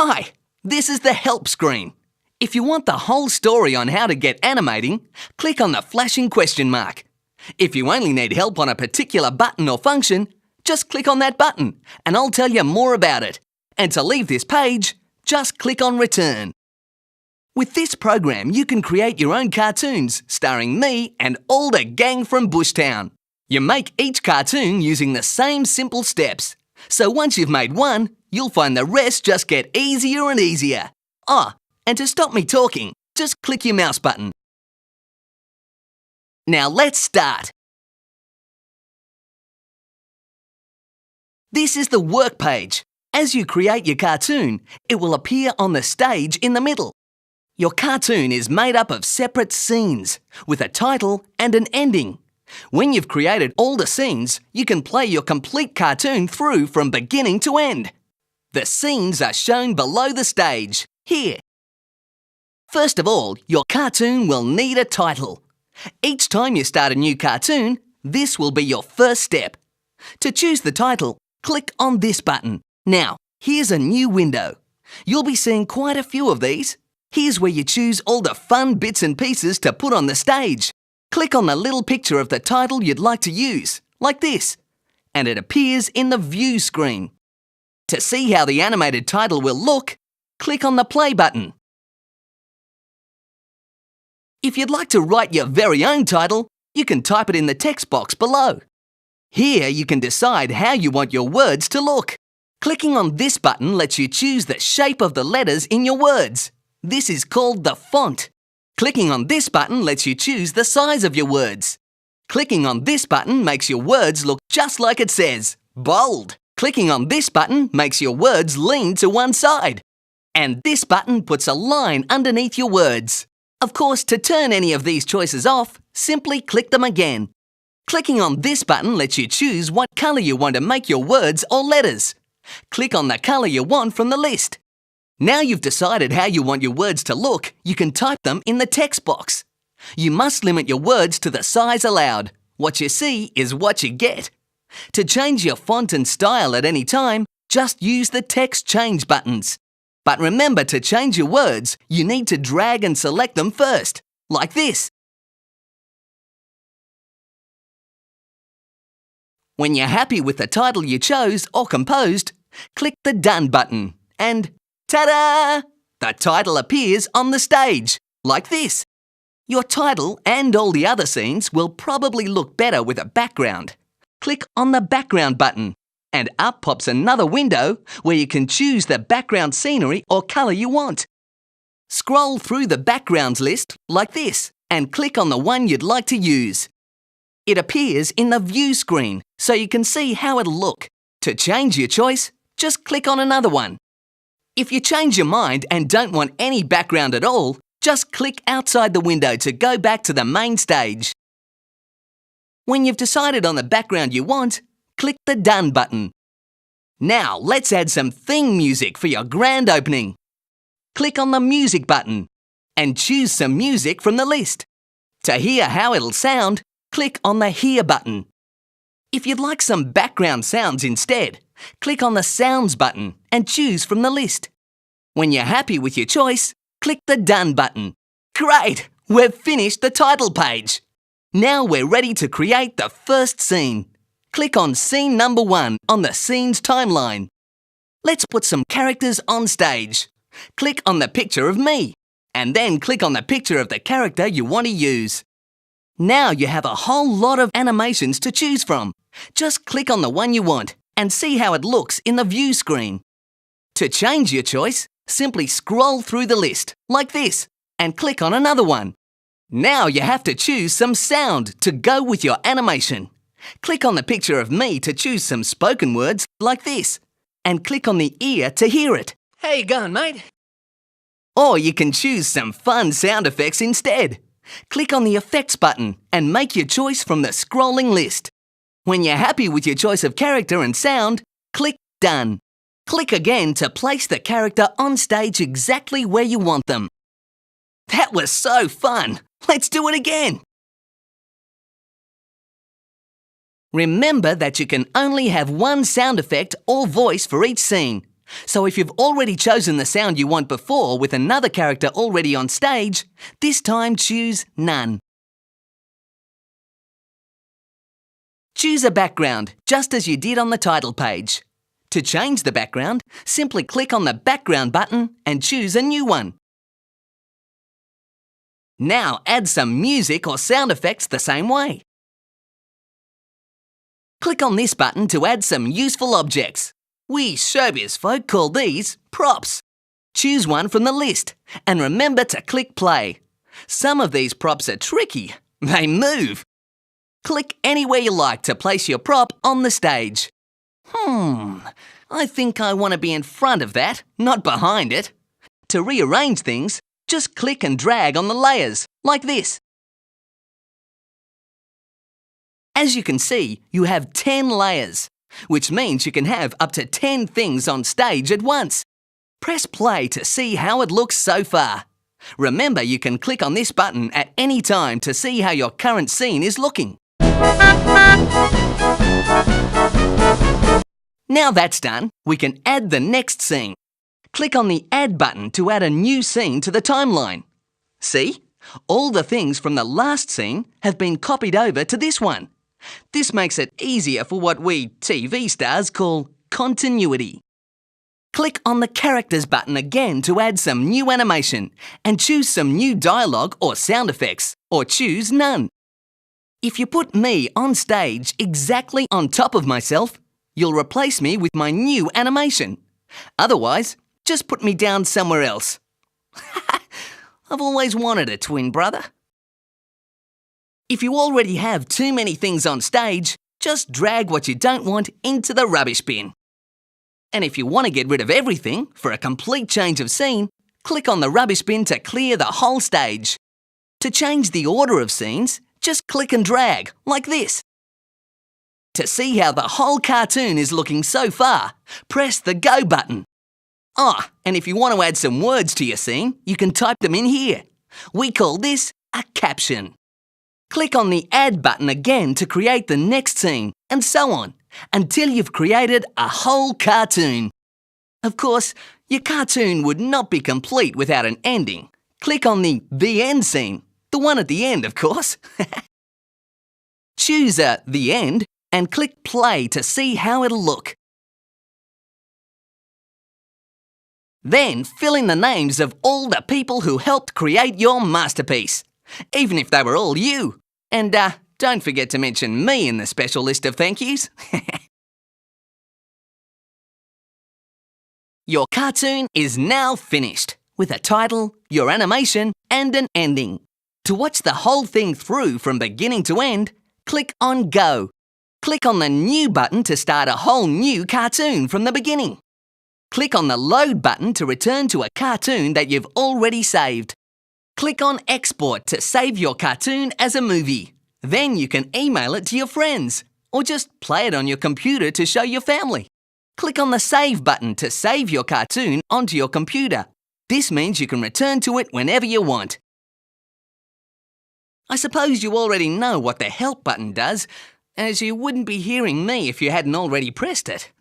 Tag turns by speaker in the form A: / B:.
A: Hi, this is the help screen. If you want the whole story on how to get animating, click on the flashing question mark. If you only need help on a particular button or function, just click on that button and I'll tell you more about it. And to leave this page, just click on Return. With this program, you can create your own cartoons starring me and all the gang from Bushtown. You make each cartoon using the same simple steps. So once you've made one, you'll find the rest just get easier and easier. Oh, and to stop me talking, just click your mouse button. Now let's start. This is the work page. As you create your cartoon, it will appear on the stage in the middle. Your cartoon is made up of separate scenes with a title and an ending. When you've created all the scenes, you can play your complete cartoon through from beginning to end. The scenes are shown below the stage, here. First of all, your cartoon will need a title. Each time you start a new cartoon, this will be your first step. To choose the title, click on this button. Now, here's a new window. You'll be seeing quite a few of these. Here's where you choose all the fun bits and pieces to put on the stage. Click on the little picture of the title you'd like to use, like this, and it appears in the View screen. To see how the animated title will look, click on the Play button. If you'd like to write your very own title, you can type it in the text box below. Here you can decide how you want your words to look. Clicking on this button lets you choose the shape of the letters in your words. This is called the font. Clicking on this button lets you choose the size of your words. Clicking on this button makes your words look just like it says, bold. Clicking on this button makes your words lean to one side. And this button puts a line underneath your words. Of course, to turn any of these choices off, simply click them again. Clicking on this button lets you choose what colour you want to make your words or letters. Click on the colour you want from the list. Now you've decided how you want your words to look, you can type them in the text box. You must limit your words to the size allowed. What you see is what you get. To change your font and style at any time, just use the text change buttons. But remember, to change your words, you need to drag and select them first, like this. When you're happy with the title you chose or composed, click the Done button and ta-da! The title appears on the stage, like this. Your title and all the other scenes will probably look better with a background. Click on the Background button, and up pops another window where you can choose the background scenery or colour you want. Scroll through the backgrounds list like this, and click on the one you'd like to use. It appears in the View screen, so you can see how it'll look. To change your choice, just click on another one. If you change your mind and don't want any background at all, just click outside the window to go back to the main stage. When you've decided on the background you want, click the Done button. Now let's add some theme music for your grand opening. Click on the Music button and choose some music from the list. To hear how it'll sound, click on the Hear button. If you'd like some background sounds instead, click on the Sounds button and choose from the list. When you're happy with your choice, click the Done button. Great! We've finished the title page. Now we're ready to create the first scene. Click on Scene number 1 on the Scenes timeline. Let's put some characters on stage. Click on the picture of me, and then click on the picture of the character you want to use. Now you have a whole lot of animations to choose from. Just click on the one you want and see how it looks in the View screen. To change your choice, simply scroll through the list, like this, and click on another one. Now you have to choose some sound to go with your animation. Click on the picture of me to choose some spoken words, like this, and click on the ear to hear it. How you going, mate? Or you can choose some fun sound effects instead. Click on the Effects button and make your choice from the scrolling list. When you're happy with your choice of character and sound, click Done. Click again to place the character on stage exactly where you want them. That was so fun! Let's do it again! Remember that you can only have one sound effect or voice for each scene. So if you've already chosen the sound you want before with another character already on stage, this time choose None. Choose a background, just as you did on the title page. To change the background, simply click on the Background button and choose a new one. Now add some music or sound effects the same way. Click on this button to add some useful objects. We showbiz folk call these props. Choose one from the list and remember to click play. Some of these props are tricky. They move. Click anywhere you like to place your prop on the stage. I think I want to be in front of that, not behind it. To rearrange things, just click and drag on the layers, like this. As you can see, you have 10 layers, which means you can have up to 10 things on stage at once. Press play to see how it looks so far. Remember, you can click on this button at any time to see how your current scene is looking. Now that's done, we can add the next scene. Click on the Add button to add a new scene to the timeline. See? All the things from the last scene have been copied over to this one. This makes it easier for what we TV stars call continuity. Click on the Characters button again to add some new animation and choose some new dialogue or sound effects, or choose none. If you put me on stage exactly on top of myself, you'll replace me with my new animation. Otherwise, just put me down somewhere else. I've always wanted a twin brother. If you already have too many things on stage, just drag what you don't want into the rubbish bin. And if you want to get rid of everything for a complete change of scene, click on the rubbish bin to clear the whole stage. To change the order of scenes, just click and drag, like this. To see how the whole cartoon is looking so far, press the Go button. And if you want to add some words to your scene, you can type them in here. We call this a caption. Click on the Add button again to create the next scene, and so on, until you've created a whole cartoon. Of course, your cartoon would not be complete without an ending. Click on the End scene, the one at the end, of course. Choose The End and click play to see how it'll look. Then fill in the names of all the people who helped create your masterpiece, even if they were all you. And don't forget to mention me in the special list of thank yous. Your cartoon is now finished, with a title, your animation, and an ending. To watch the whole thing through from beginning to end, click on Go. Click on the New button to start a whole new cartoon from the beginning. Click on the Load button to return to a cartoon that you've already saved. Click on Export to save your cartoon as a movie. Then you can email it to your friends, or just play it on your computer to show your family. Click on the Save button to save your cartoon onto your computer. This means you can return to it whenever you want. I suppose you already know what the Help button does, as you wouldn't be hearing me if you hadn't already pressed it.